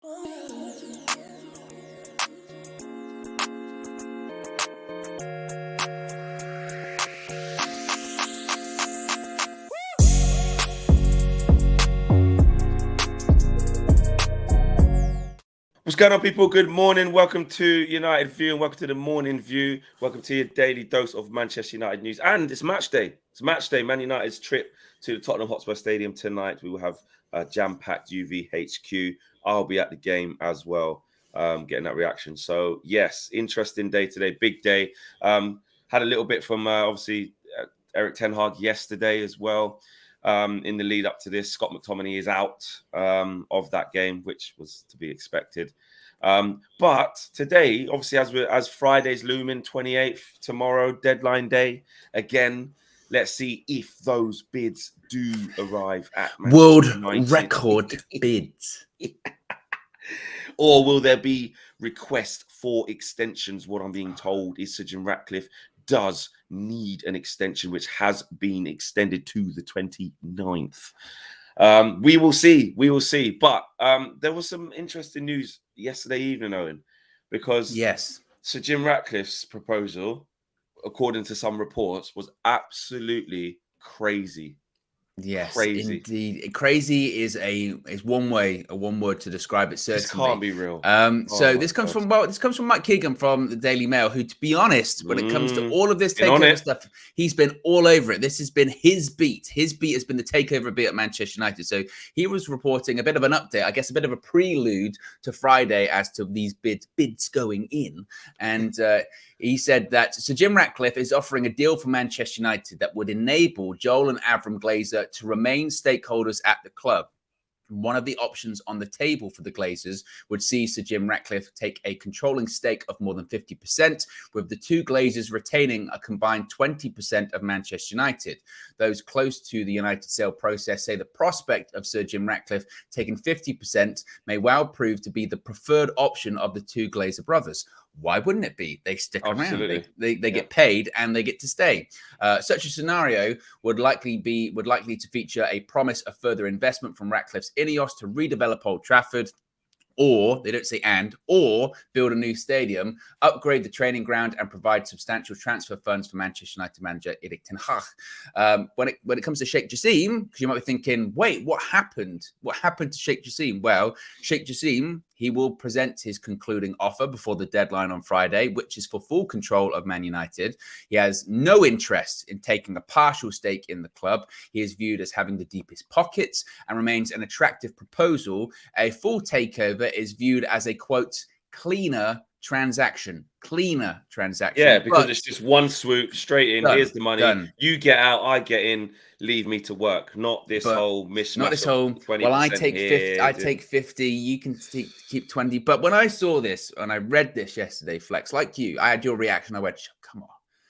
What's going on, people? Good morning. Welcome to United View and welcome to the Morning View. Welcome to your daily dose of Manchester United news. And it's match day. It's match day. Man United's trip to the Tottenham Hotspur Stadium tonight. We will have a jam-packed UVHQ. I'll be at the game as well, getting that reaction. So, yes, interesting day today. Big day. Had a little bit from, obviously, Eric Ten Hag yesterday as well. In the lead up to this, Scott McTominay is out of that game, which was to be expected. But today, obviously, as Friday's looming, 28th, tomorrow, deadline day, again, let's see if those bids do arrive at World United. record bids. Or will there be requests for extensions? What I'm being told is Sir Jim Ratcliffe does need an extension, which has been extended to the 29th. We will see. We will see. But there was some interesting news yesterday evening, Owen, because yes, Sir Jim Ratcliffe's proposal, according to some reports, was absolutely crazy. Yes, crazy. Indeed. Crazy is one word to describe it. Certainly, This can't be real. So this comes from Mike Keegan from the Daily Mail, who, to be honest, when it comes to all of this takeover stuff, he's been all over it. This has been his beat. His beat has been the takeover beat at Manchester United. So he was reporting a bit of an update, I guess, a bit of a prelude to Friday as to these bids going in, and. He said that Sir Jim Ratcliffe is offering a deal for Manchester United that would enable Joel and Avram Glazer to remain stakeholders at the club. One of the options on the table for the Glazers would see Sir Jim Ratcliffe take a controlling stake of more than 50%, with the two Glazers retaining a combined 20% of Manchester United. Those close to the United sale process say the prospect of Sir Jim Ratcliffe taking 50% may well prove to be the preferred option of the two Glazer brothers. Why wouldn't it be? They stick around. They get paid and they get to stay. Such a scenario would likely to feature a promise of further investment from Ratcliffe's Ineos to redevelop Old Trafford, or they don't say or build a new stadium, upgrade the training ground, and provide substantial transfer funds for Manchester United manager Erik ten Hag. When it comes to Sheikh Jassim, because you might be thinking, wait, what happened? What happened to Sheikh Jassim? Well, Sheikh Jassim, he will present his concluding offer before the deadline on Friday, which is for full control of Man United. He has no interest in taking a partial stake in the club. He is viewed as having the deepest pockets and remains an attractive proposal. A full takeover is viewed as a, quote, cleaner transaction. Yeah, because it's just one swoop, straight in, here's the money. Done. You get out, I get in, leave me to work. Not this whole mishmash. Not this whole, well, I take 50, I take 50, you can keep 20. But when I saw this, and I read this yesterday, Flex, like you, I had your reaction. I went, come on,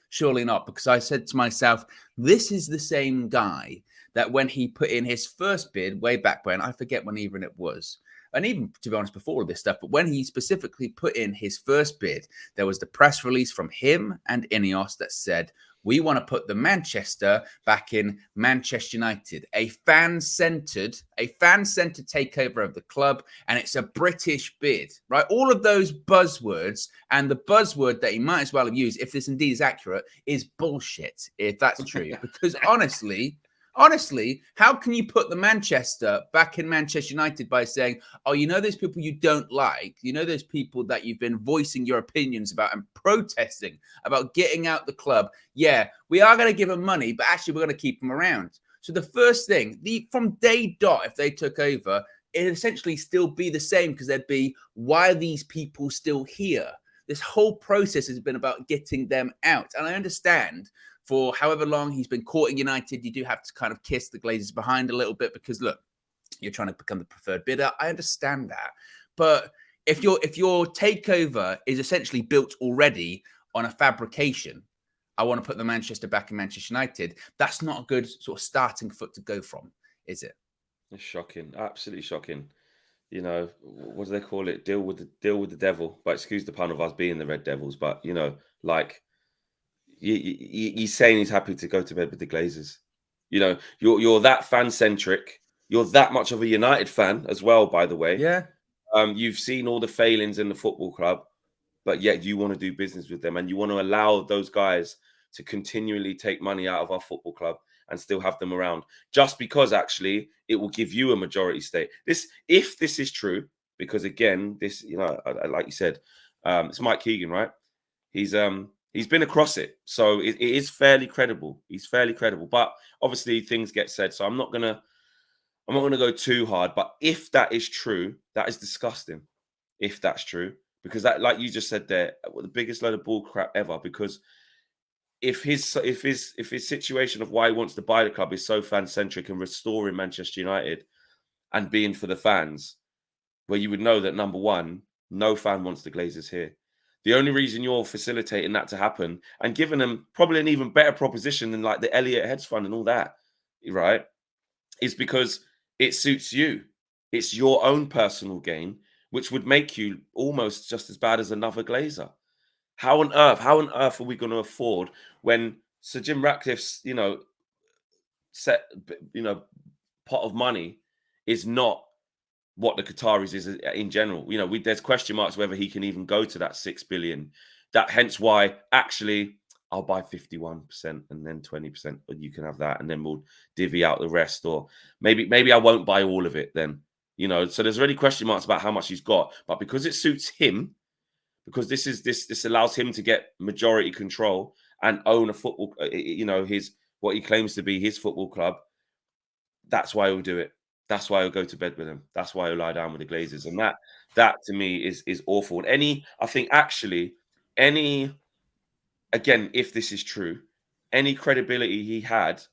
surely not. Because I said to myself, this is the same guy that when he put in his first bid way back when, I forget when even it was, and even, to be honest, before all this stuff, but when he specifically put in his first bid, there was the press release from him and Ineos that said, we want to put the Manchester back in Manchester United, a fan-centered takeover of the club, and it's a British bid, right? All of those buzzwords, and the buzzword that he might as well have used, if this indeed is accurate, is bullshit, if that's true. Because honestly, how can you put the Manchester back in Manchester United by saying, oh, you know those people you don't like, you know those people that you've been voicing your opinions about and protesting about getting out the club? Yeah, we are going to give them money, but actually we're going to keep them around. So the first thing, from day dot, if they took over, it'd essentially still be the same, because there'd be, why are these people still here? This whole process has been about getting them out. And I understand, for however long he's been courting United, you do have to kind of kiss the Glazers behind a little bit, because look, you're trying to become the preferred bidder. I understand that. But if your takeover is essentially built already on a fabrication, I want to put the Manchester back in Manchester United, that's not a good sort of starting foot to go from, is it? It's shocking. Absolutely shocking. You know, what do they call it? Deal with the devil. But excuse the pun of us being the Red Devils, but you know, like, he's saying he's happy to go to bed with the Glazers. You know, you're that fan-centric. You're that much of a United fan as well, by the way. Yeah. You've seen all the failings in the football club, but yet you want to do business with them, and you want to allow those guys to continually take money out of our football club and still have them around, just because actually it will give you a majority stake. If this is true, because again, this, you know, like you said, it's Mike Keegan, right? He's been across it, so it is fairly credible. He's fairly credible, but obviously things get said, so I'm not gonna go too hard. But if that is true, that is disgusting. If that's true, because that, like you just said there, the biggest load of bull crap ever. Because if his situation of why he wants to buy the club is so fan centric and restoring Manchester United and being for the fans, where you would know that number one, no fan wants the Glazers here. The only reason you're facilitating that to happen and giving them probably an even better proposition than like the Elliott hedge fund and all that, right, is because it suits you. It's your own personal gain, which would make you almost just as bad as another Glazer. How on earth are we going to afford when Sir Jim Ratcliffe's, you know, pot of money is not what the Qataris is in general? You know, there's question marks whether he can even go to that 6 billion. That hence why actually I'll buy 51% and then 20%, and you can have that, and then we'll divvy out the rest. Or maybe I won't buy all of it then. You know, so there's already question marks about how much he's got, but because it suits him, because this allows him to get majority control and own a football, you know, what he claims to be his football club. That's why he'll do it. That's why he'll go to bed with him. That's why he'll lie down with the Glazers. And that to me is awful. And I think actually again, if this is true, any credibility he had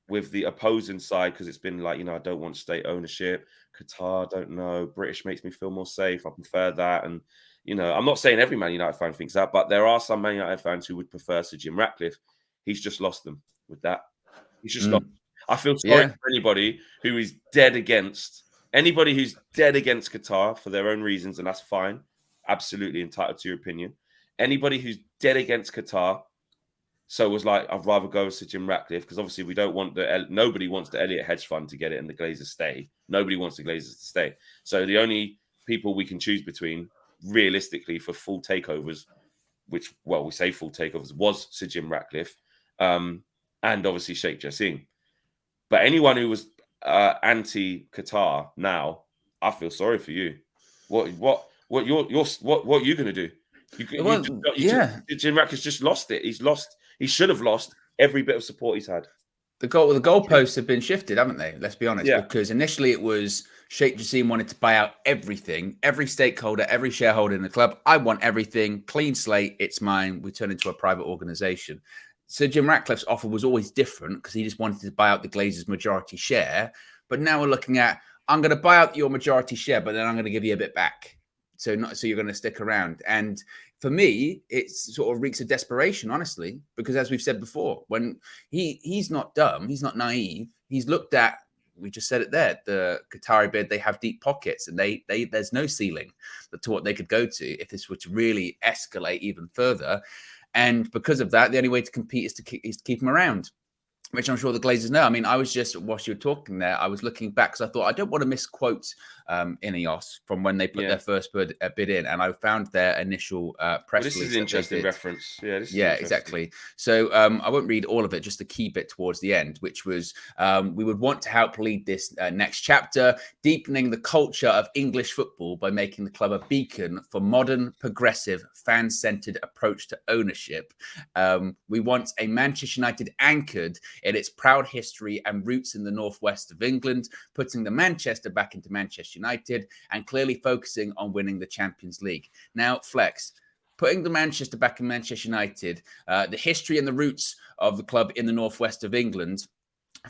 with the opposing side, because it's been like, you know, I don't want state ownership. Qatar, don't know. British makes me feel more safe. I prefer that. And, you know, I'm not saying every Man United fan thinks that, but there are some Man United fans who would prefer Sir Jim Ratcliffe. He's just lost them with that. He's just lost. I feel sorry for anybody who is dead against Qatar for their own reasons, and that's fine. Absolutely entitled to your opinion. Anybody who's dead against Qatar, so was like, I'd rather go with Sir Jim Ratcliffe, because obviously we don't want nobody wants the Elliott hedge fund to get it and the Glazers stay. Nobody wants the Glazers to stay. So the only people we can choose between, realistically, for full takeovers, which, well, we say full takeovers, was Sir Jim Ratcliffe, and obviously Sheikh Jassim. But anyone who was anti-Qatar now, I feel sorry for you. What are you going to do? Jim Ratcliffe's just lost it. He should have lost every bit of support he's had. The goalposts have been shifted, haven't they? Let's be honest. Yeah. Because initially it was Sheikh Jassim wanted to buy out everything, every stakeholder, every shareholder in the club. I want everything, clean slate, it's mine. We turn into a private organization. So Jim Ratcliffe's offer was always different because he just wanted to buy out the Glazers' majority share. But now we're looking at, I'm going to buy out your majority share, but then I'm going to give you a bit back. So you're going to stick around. And for me, it sort of reeks of desperation, honestly, because as we've said before, when he's not dumb, he's not naive. He's looked at, we just said it there, the Qatari bid, they have deep pockets, and there's no ceiling to what they could go to if this were to really escalate even further. And because of that, the only way to compete is to keep them around, which I'm sure the Glazers know. I mean, I was just, whilst you were talking there, I was looking back because I thought, I don't want to misquote Ineos from when they put their first bid in. And I found their initial press release. This is an interesting reference. Yeah, exactly. So I won't read all of it, just the key bit towards the end, which was we would want to help lead this next chapter, deepening the culture of English football by making the club a beacon for modern, progressive, fan-centered approach to ownership. We want a Manchester United anchored in its proud history and roots in the northwest of England, putting the Manchester back into Manchester United and clearly focusing on winning the Champions League. Now, Flex, putting the Manchester back in Manchester United, the history and the roots of the club in the northwest of England,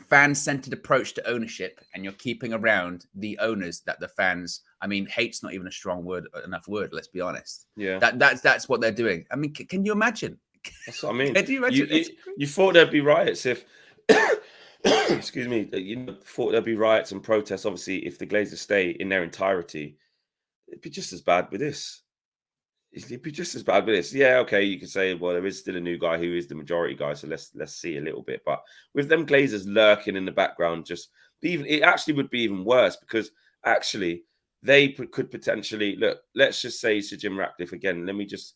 fan-centered approach to ownership, and you're keeping around the owners that the fans, I mean, hate's not even a strong word, enough word, let's be honest. Yeah. That's what they're doing. I mean, can you imagine? That's what I mean. Can you imagine? You thought there'd be riots if, excuse me, you thought there'd be riots and protests. Obviously, if the Glazers stay in their entirety, it'd be just as bad with this. It'd be just as bad with this. Yeah, okay, you could say, well, there is still a new guy who is the majority guy, so let's see a little bit. But with them Glazers lurking in the background, it actually would be even worse, because actually they could potentially look. Let's just say Sir Jim Ratcliffe again. Let me just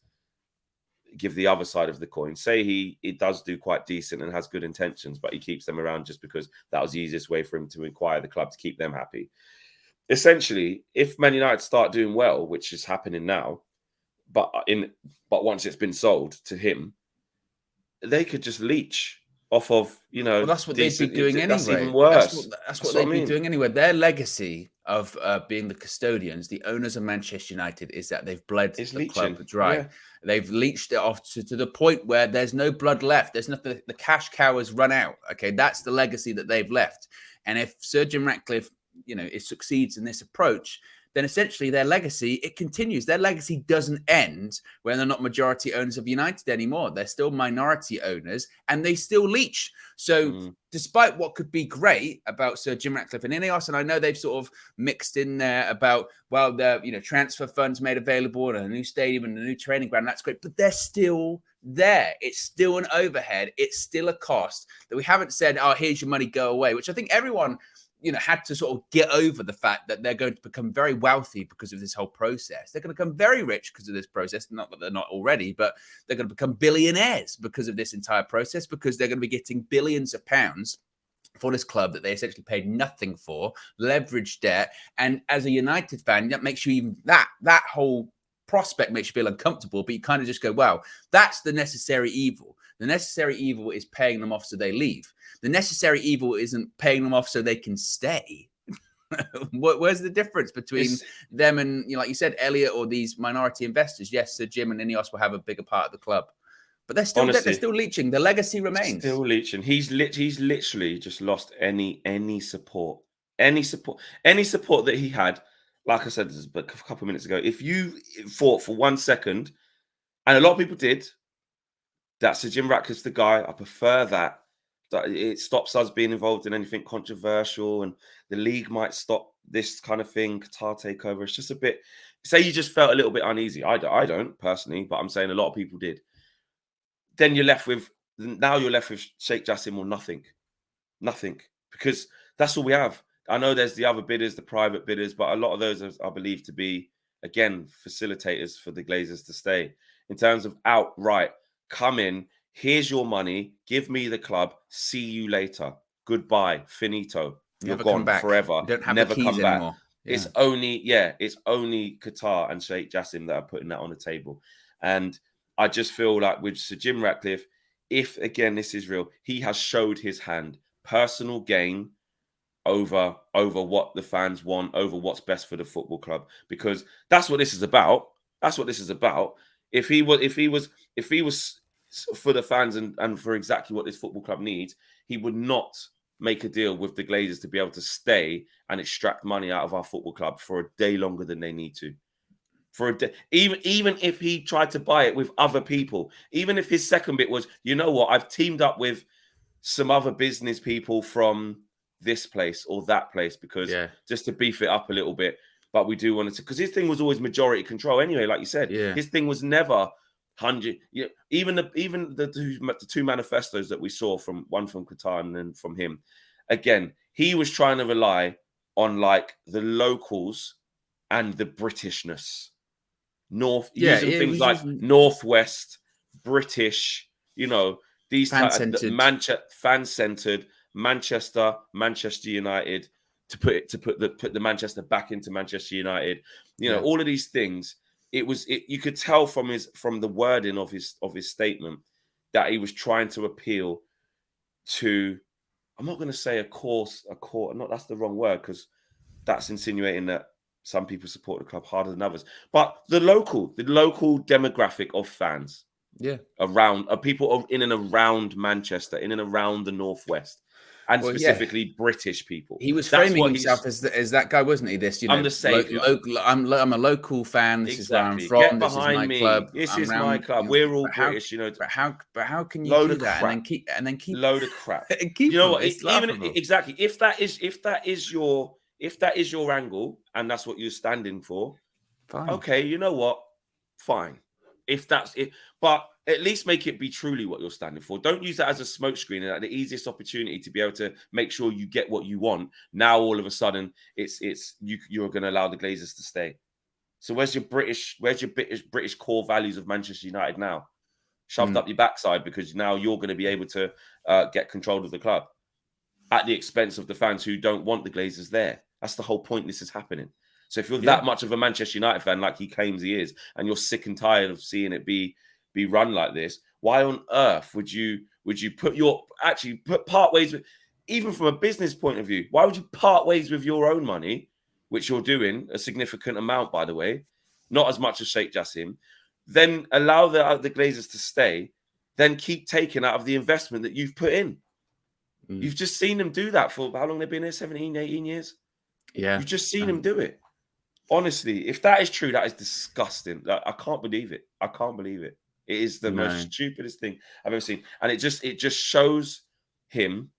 give the other side of the coin. Say he does do quite decent and has good intentions, but he keeps them around just because that was the easiest way for him to acquire the club to keep them happy. Essentially, if Man United start doing well, which is happening now, but once it's been sold to him, they could just leech off of, Well, that's what they'd be doing anyway. That's even worse. That's what they'd be doing anyway. Their legacy of being the custodians, the owners of Manchester United, is that they've bled the club dry. Yeah. They've leached it off to the point where there's no blood left. There's nothing. The cash cow has run out. Okay, that's the legacy that they've left. And if Sir Jim Ratcliffe, it succeeds in this approach, then essentially their legacy, it continues. Their legacy doesn't end when they're not majority owners of United anymore. They're still minority owners and they still leech. So despite what could be great about Sir Jim Ratcliffe and Ineos, and I know they've sort of mixed in there about, well, the transfer funds made available and a new stadium and a new training ground, that's great, but they're still there. It's still an overhead. It's still a cost that we haven't said, oh, here's your money, go away, which I think everyone had to sort of get over the fact that they're going to become very wealthy because of this whole process. They're going to become very rich because of this process. Not that they're not already, but they're going to become billionaires because of this entire process, because they're going to be getting billions of pounds for this club that they essentially paid nothing for, leveraged debt. And as a United fan, that makes you even that whole prospect makes you feel uncomfortable, but you kind of just go, wow, that's the necessary evil. The necessary evil is paying them off so they leave. The necessary evil isn't paying them off so they can stay. Where's the difference between them and, like you said, Elliot, or these minority investors? Yes, Sir Jim and Ineos will have a bigger part of the club, but they're still leeching. The legacy remains. Still leeching. He's literally just lost any support, that he had. Like I said a couple of minutes ago, if you thought for 1 second, and a lot of people did, that Sir Jim Ratcliffe's the guy, I prefer that it stops us being involved in anything controversial, and the league might stop this kind of thing, Qatar takeover. It's just a bit, say you just felt a little bit uneasy. I don't personally, but I'm saying a lot of people did. Then you're left with Sheikh Jassim or nothing, because that's all we have. I know there's the other bidders, the private bidders, but a lot of those are believed to be, again, facilitators for the Glazers to stay. In terms of outright, come in, here's your money, give me the club, see you later, goodbye, finito, you're gone forever, you don't have never the keys come back anymore. Yeah. It's only Qatar and Sheikh Jassim that are putting that on the table. And I just feel like with Sir Jim Ratcliffe, if again this is real, he has showed his hand, personal gain over what the fans want, over what's best for the football club, because that's what this is about. If he was for the fans and for exactly what this football club needs, he would not make a deal with the Glazers to be able to stay and extract money out of our football club for a day longer than they need to. For a day, even if he tried to buy it with other people, even if his second bit was, you know what, I've teamed up with some other business people from this place or that place, because just to beef it up a little bit, but we do want to, because his thing was always majority control anyway. Like you said, his thing was never 100. Even the two manifestos that we saw, from one from Qatar and then from him, again, he was trying to rely on like the locals and the Britishness, using things like Northwest, British, these fan-centered, Manchester United, to put the Manchester back into Manchester United. All of these things. You could tell from the wording of his statement that he was trying to appeal to, I'm not going to say a court. Not, that's the wrong word, because that's insinuating that some people support the club harder than others. But the local demographic of fans, around people in and around Manchester, in and around the Northwest, and specifically British people. He was framing himself as that guy, wasn't he? I'm the savior. I'm a local fan. This is where I'm from. Get behind me. Club. This is my club. We're all British, But how can you do that and then keep load of crap? Keep what? Exactly. If that is your angle and that's what you're standing for, fine. Okay, you know what? Fine. If that's it. But at least make it be truly what you're standing for. Don't use that as a smokescreen and the easiest opportunity to be able to make sure you get what you want. Now, all of a sudden, you're going to allow the Glazers to stay. So where's your British core values of Manchester United now? Shoved up your backside because now you're going to be able to get control of the club at the expense of the fans who don't want the Glazers there. That's the whole point this is happening. So if you're that much of a Manchester United fan, like he claims he is, and you're sick and tired of seeing it be run like this, why on earth would you part ways with, even from a business point of view, why would you part ways with your own money, which you're doing a significant amount, by the way, not as much as Sheikh Jassim, then allow the Glazers to stay, then keep taking out of the investment that you've put in. You've just seen them do that for how long they've been here, 17, 18 years? Yeah. You've just seen them do it. Honestly, if that is true, that is disgusting. I can't believe it. I can't believe it. It is the most stupidest thing I've ever seen. And it just shows him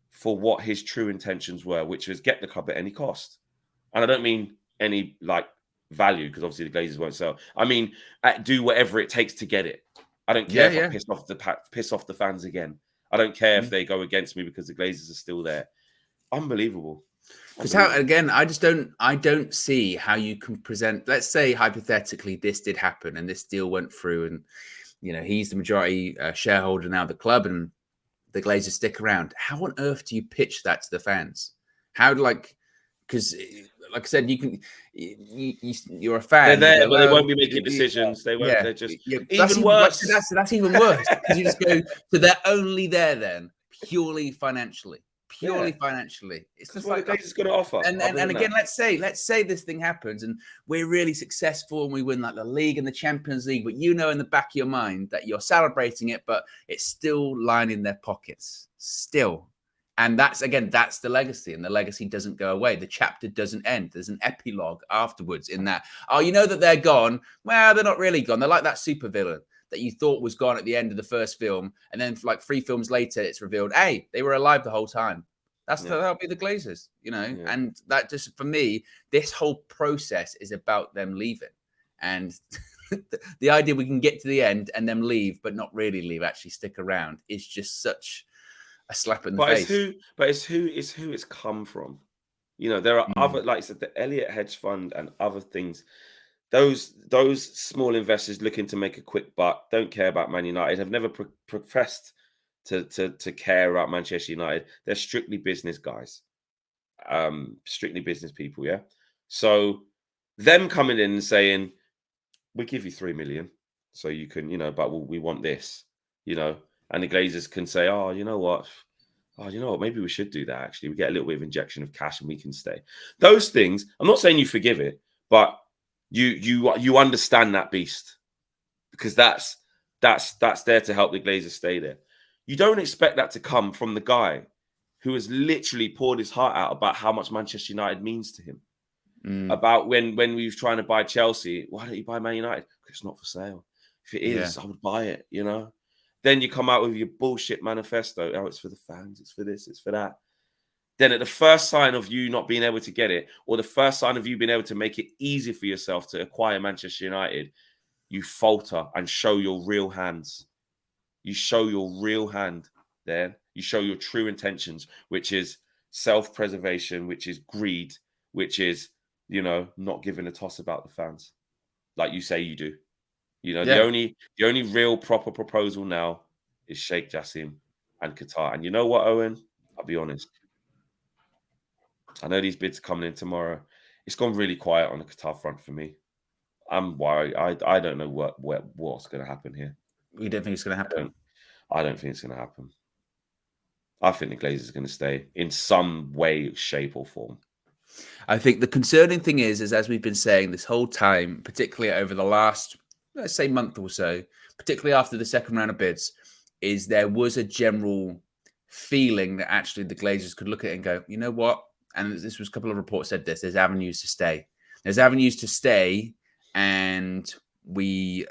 for what his true intentions were, which was get the club at any cost. And I don't mean any value, because obviously the Glazers won't sell. I mean, do whatever it takes to get it. I don't care if I piss off the fans again. I don't care if they go against me because the Glazers are still there. Unbelievable. Because I don't see how you can present. Let's say hypothetically this did happen and this deal went through, and he's the majority shareholder now of the club, and the Glazers stick around. How on earth do you pitch that to the fans? Because like I said, you're a fan. They're there, but they won't be making decisions. They won't. They're just even worse. That's even worse, because you just go, so they're only there then purely financially. Financially, it's just what the Glazers going to offer. And again, let's say this thing happens and we're really successful and we win the league and the Champions League, but in the back of your mind that you're celebrating it, but it's still lining their pockets still. And that's the legacy, and the legacy doesn't go away. The chapter doesn't end. There's an epilogue afterwards in that, that they're gone. Well, they're not really gone. They're like that supervillain that you thought was gone at the end of the first film. And then 3 films later, it's revealed, hey, they were alive the whole time. That'll be the Glazers, and that just, for me, this whole process is about them leaving. And the idea we can get to the end and them leave, but not really leave, actually stick around, is just such a slap in the face. It's who it's come from. There are other, like I said, the Elliott hedge fund and other things. Those small investors looking to make a quick buck, don't care about Man United, have never professed to care about Manchester United. They're strictly business guys, strictly business people. Yeah. So them coming in and saying, "We give you 3 million, so you can, but we want this, and the Glazers can say, "Oh, you know what? Maybe we should do that. Actually, we get a little bit of injection of cash and we can stay." Those things. I'm not saying you forgive it, but you understand that beast, because that's there to help the Glazers stay there. You don't expect that to come from the guy who has literally poured his heart out about how much Manchester United means to him. About when we was trying to buy Chelsea, why don't you buy Man United? Because it's not for sale. If it is, I would buy it, Then you come out with your bullshit manifesto. Oh, it's for the fans, it's for this, it's for that. Then at the first sign of you not being able to get it, or the first sign of you being able to make it easy for yourself to acquire Manchester United, you falter and show your real hands. You show your real hand there. You show your true intentions, which is self-preservation, which is greed, which is, not giving a toss about the fans, like you say you do. The only real proper proposal now is Sheikh Jassim and Qatar. And you know what, Owen? I'll be honest. I know these bids are coming in tomorrow. It's gone really quiet on the Qatar front for me. I'm worried. I don't know what's going to happen here. You don't think it's going to happen? I don't think it's going to happen. I think the Glazers are going to stay in some way, shape, or form. I think the concerning thing is as we've been saying this whole time, particularly over the last, let's say, month or so, particularly after the second round of bids, is there was a general feeling that actually the Glazers could look at it and go, you know what? And this was a couple of reports said this, there's avenues to stay. There's avenues to stay, and we'd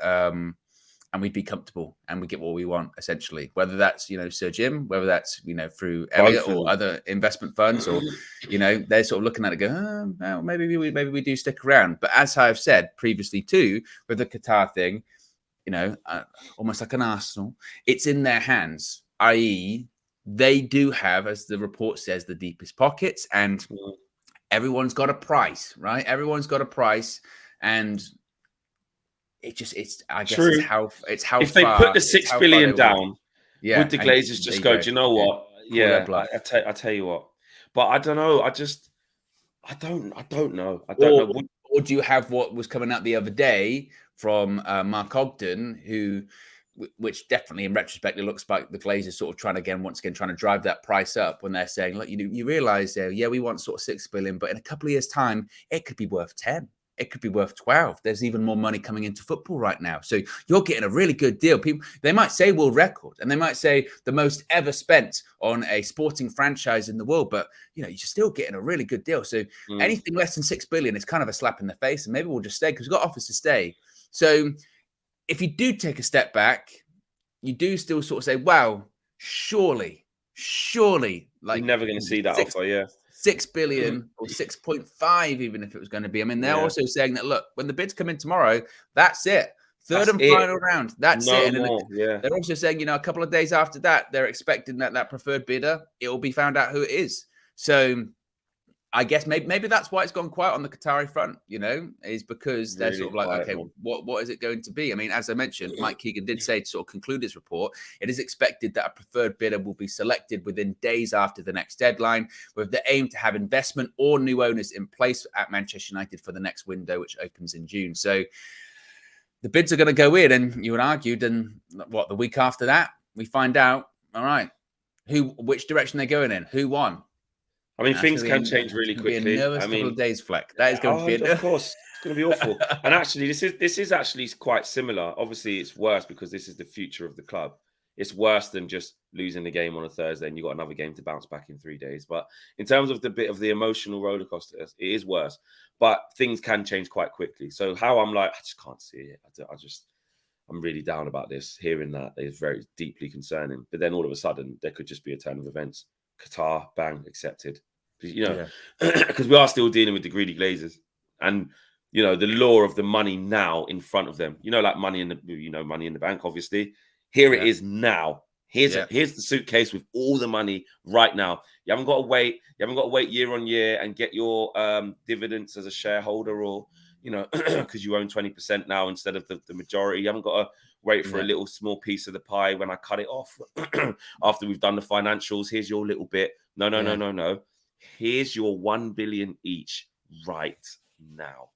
be comfortable and we get what we want, essentially, whether that's, Sir Jim, whether that's, through Elliott or other investment funds, or, they're sort of looking at it going, oh, well, maybe we do stick around. But as I've said previously too, with the Qatar thing, almost like an Arsenal. It's in their hands, i.e., they do have, as the report says, the deepest pockets, and everyone's got a price, right? Everyone's got a price, and I guess it's how if they put the 6 billion down, yeah, would the Glazers just go, do you know what? Yeah, I tell you what. But I don't know. I don't know. Or do you have what was coming out the other day from Mark Ogden, which definitely in retrospect, it looks like the Glazers sort of trying to drive that price up when they're saying, look, you realize, we want sort of 6 billion, but in a couple of years' time, it could be worth 10. It could be worth 12. There's even more money coming into football right now. So you're getting a really good deal. People, they might say world record, and they might say the most ever spent on a sporting franchise in the world, but you're still getting a really good deal. So anything less than 6 billion is kind of a slap in the face, and maybe we'll just stay because we've got offers to stay. So if you do take a step back, you do still sort of say, wow, surely, like you're never going to see that offer, 6 billion or 6.5, even if it was going to be. I mean, they're also saying that, look, when the bids come in tomorrow, that's it. Third and final round. That's it. And they're also saying, a couple of days after that, they're expecting that preferred bidder, it will be found out who it is. So I guess maybe that's why it's gone quiet on the Qatari front, is because they're sort of like, okay, what is it going to be? I mean, as I mentioned, Mike Keegan did say to sort of conclude his report, it is expected that a preferred bidder will be selected within days after the next deadline, with the aim to have investment or new owners in place at Manchester United for the next window, which opens in June. So the bids are going to go in, and you would argue, then the week after that, we find out, all right, which direction they're going in, who won. I mean, things can change really quickly. Couple of days, Fleck. That is going to be of course, it's going to be awful. And actually, this is actually quite similar. Obviously, it's worse because this is the future of the club. It's worse than just losing the game on a Thursday and you got another game to bounce back in 3 days. But in terms of the bit of the emotional roller coaster, it is worse. But things can change quite quickly. So how I'm like, I just can't see it. I'm really down about this. Hearing that is very deeply concerning. But then all of a sudden, there could just be a turn of events. Qatar, bang, accepted. Because we are still dealing with the greedy Glazers, and the law of the money now in front of them. Like money in the bank. Obviously, here it is now. Here's the suitcase with all the money right now. You haven't got to wait. You haven't got to wait year on year and get your dividends as a shareholder, or because you own 20% now instead of the majority. You haven't got to wait for a little small piece of the pie when I cut it off after we've done the financials. Here's your little bit. No. Here's your 1 billion each right now.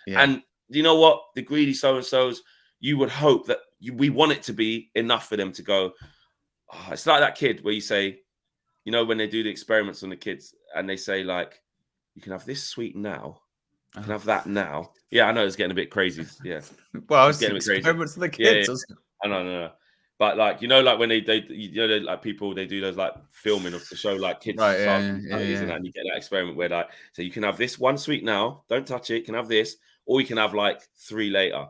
And you know what? The greedy so-and-sos, you would hope that we want it to be enough for them to go, it's like that kid where you say, when they do the experiments on the kids and they say, like, you can have this sweet now. You can have that now. Yeah, I know it's getting a bit crazy. Yeah. Well, it's getting a bit crazy. Experiments on the kids. Yeah. I know. But like, like when they like people, they do those like filming of the show, like kids, and you get that experiment where like, so you can have this one sweet now, don't touch it, you can have this, or you can have like 3 later.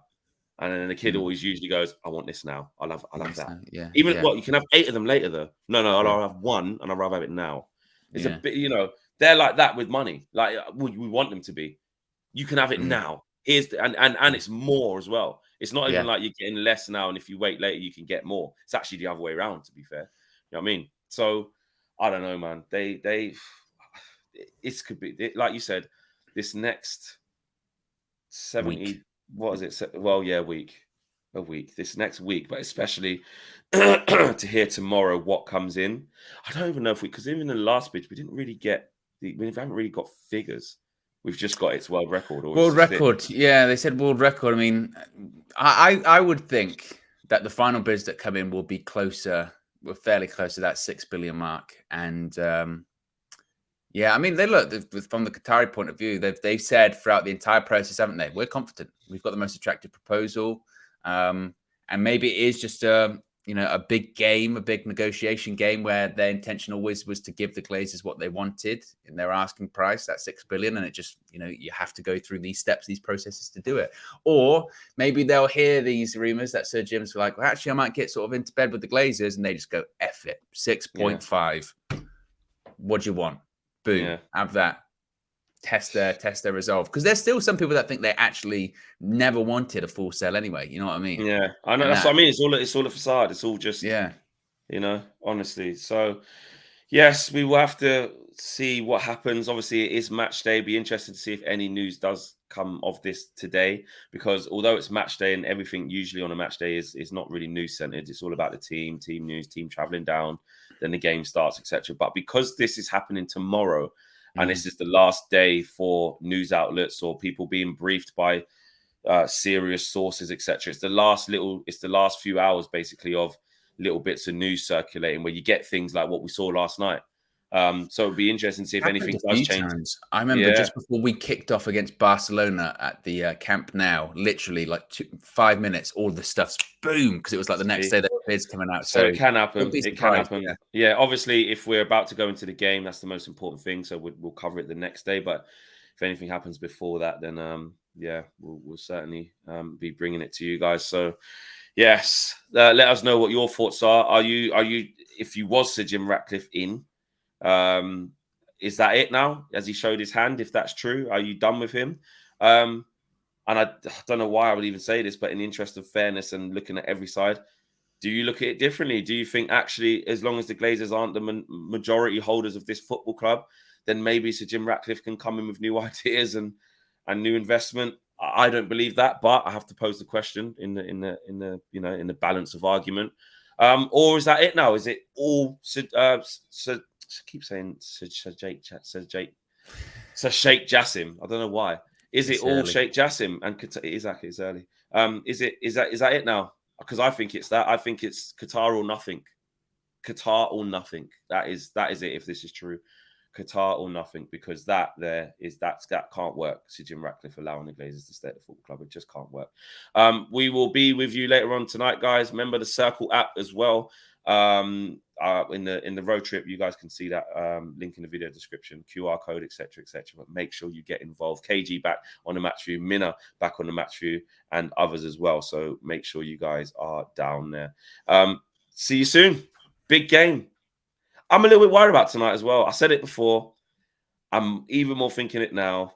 And then the kid always usually goes, I want this now. I love that. You can have 8 of them later though. No, I'll have one and I'd rather have it now. It's a bit, they're like that with money. Like we want them to be. You can have it now. And it's more as well. It's not even like you're getting less now, and if you wait later, you can get more. It's actually the other way around, to be fair. You know what I mean? So I don't know, man. It could be like you said, this next 70. Week. What is it? Well, yeah, a week. This next week, but especially to hear tomorrow what comes in. I don't even know because even in the last bid, we didn't really get we haven't really got figures. We've just got its world record. World record. Yeah, they said world record. I mean, I would think that the final bids that come in will be we're fairly close to that 6 billion mark. And I mean, from the Qatari point of view, they've said throughout the entire process, haven't they? We're confident. We've got the most attractive proposal. And maybe it is just a big game, a big negotiation game where their intention always was to give the Glazers what they wanted in their asking price, that 6 billion. And it just, you have to go through these steps, these processes to do it. Or maybe they'll hear these rumors that Sir Jim's like, well, actually, I might get sort of into bed with the Glazers, and they just go, F it, 6.5. What do you want? Boom, have that. test their resolve, because there's still some people that think they actually never wanted a full sell anyway. You know what I mean? Yeah, I know. That's what I mean. It's all a facade. It's all just, yeah. Honestly. So, yes, we will have to see what happens. Obviously, it is match day. Be interested to see if any news does come of this today, because although it's match day and everything usually on a match day is not really news centered, it's all about the team news, team traveling down, then the game starts, etc. But because this is happening tomorrow, and this is the last day for news outlets or people being briefed by serious sources, etc. It's the last few hours basically of little bits of news circulating where you get things like what we saw last night. So it'd be interesting to see if anything does change. I remember just before we kicked off against Barcelona at the Camp Nou, literally like 5 minutes, all the stuff's boom, because it was like the next day that bids coming out. So it can happen. It can happen. Yeah. Yeah, obviously, if we're about to go into the game, that's the most important thing. So we'll cover it the next day. But if anything happens before that, then we'll certainly be bringing it to you guys. So yes, let us know what your thoughts are. Are you if you was Sir Jim Ratcliffe in? Is that it now? As he showed his hand, if that's true, are you done with him? And I don't know why I would even say this, but in the interest of fairness and looking at every side, do you look at it differently? Do you think actually, as long as the Glazers aren't the majority holders of this football club, then maybe Sir Jim Ratcliffe can come in with new ideas and new investment? I don't believe that, but I have to pose the question in the balance of argument. Or is that it now? Is it all I keep saying Sir Sheikh Jassim? I don't know why. Is it all Sheikh Jassim and Qatar? It's early. Is that it now? Because I think it's that. I think it's Qatar or nothing. Qatar or nothing. That is it. If this is true, Qatar or nothing, because that can't work. Sir Jim Ratcliffe allowing the Glazers to stay at the football club, it just can't work. We will be with you later on tonight, guys. Remember the Circle app as well. In the road trip, you guys can see that link in the video description, QR code, etc. But make sure you get involved. KG back on the match view, Minna back on the match view, and others as well. So make sure you guys are down there. See you soon. Big game. I'm a little bit worried about tonight as well. I said it before. I'm even more thinking it now.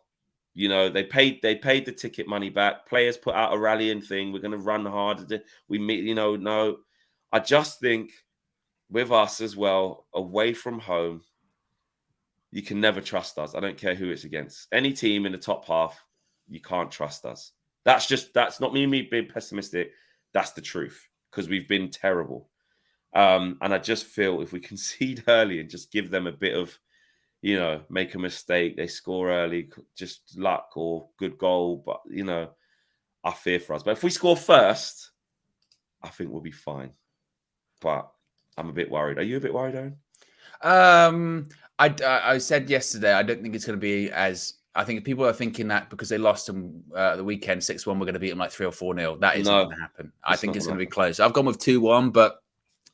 They paid the ticket money back. Players put out a rallying thing. We're going to run hard. No. I just think with us as well, away from home, you can never trust us. I don't care who it's against. Any team in the top half, you can't trust us. That's not me being pessimistic. That's the truth, because we've been terrible. And I just feel if we concede early and just give them a bit of, make a mistake, they score early, just luck or good goal. But, I fear for us. But if we score first, I think we'll be fine. But I'm a bit worried. Are you a bit worried, Owen? I said yesterday, I don't think it's going to be as... I think people are thinking that because they lost them the weekend 6-1, we're going to beat them like 3 or 4-0. That isn't going to happen. I think it's going to be close. I've gone with 2-1, but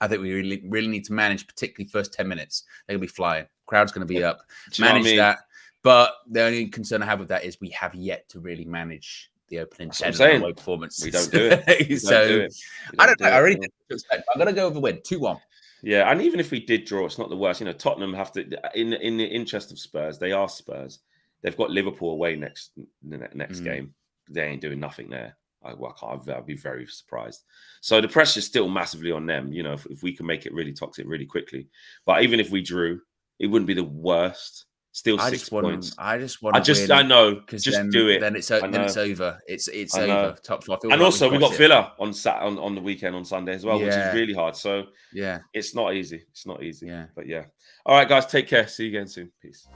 I think we really need to manage, particularly first 10 minutes. They're going to be flying. Crowd's going to be up. Manage that. But the only concern I have with that is we have yet to really manage the opening 10 away performance. We don't do it. I don't know. I really didn't expect. I'm going to go with a win, 2-1. Yeah, and even if we did draw, it's not the worst. Tottenham have to, in the interest of Spurs, they are Spurs. They've got Liverpool away next game. They ain't doing nothing there. I'd be very surprised. So the pressure's still massively on them. If we can make it really toxic really quickly. But even if we drew, it wouldn't be the worst. Still 6 points. I know. Just do it. Then it's over. It's over. Top 5. And also we got Villa on the weekend on Sunday as well, which is really hard. So yeah, it's not easy. It's not easy. Yeah. But yeah. All right, guys, take care. See you again soon. Peace.